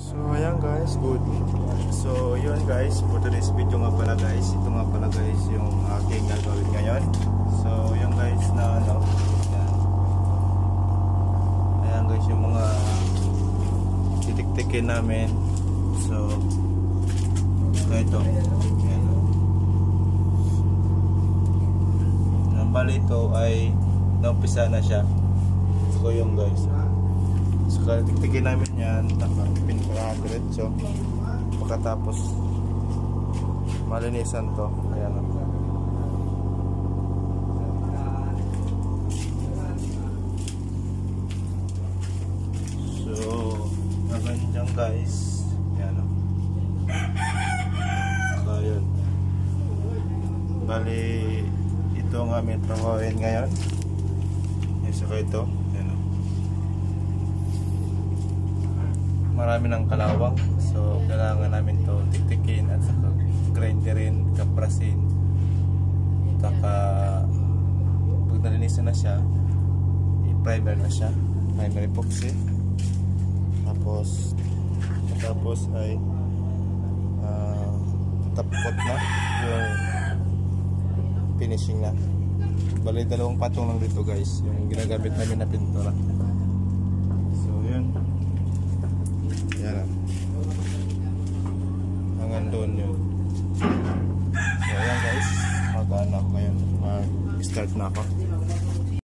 So ayan guys, good. So yun guys, for today's video nga pala guys, ito nga pala guys yung aking gagawin ngayon. So ayan guys na ano, ayan guys yung mga titik-tikin namin. So ito, ayan. Ang bali ito ay naumpisa na siya. So yung guys, so titik-tikin namin yan, nakapin ko 100. So pagkatapos malinisan to, ayan o. So naganyan guys, ayan o. So yun, bali ito ang aming trabahoin ngayon. Isa ko ito, ayan o. Marami ng kalawang, so kailangan namin to tiktikin at saka grinderin, kaprasin. Saka pag nalinisan na siya, i-primer na siya, primer epoxy. Tapos ay tapot na yung finishing na. Bali dalawang patong lang dito guys, yung ginagamit namin na pintura. So yun, yan hanggang doon yun. So ayan guys, mag-ano ako ngayon, mag-start na ako.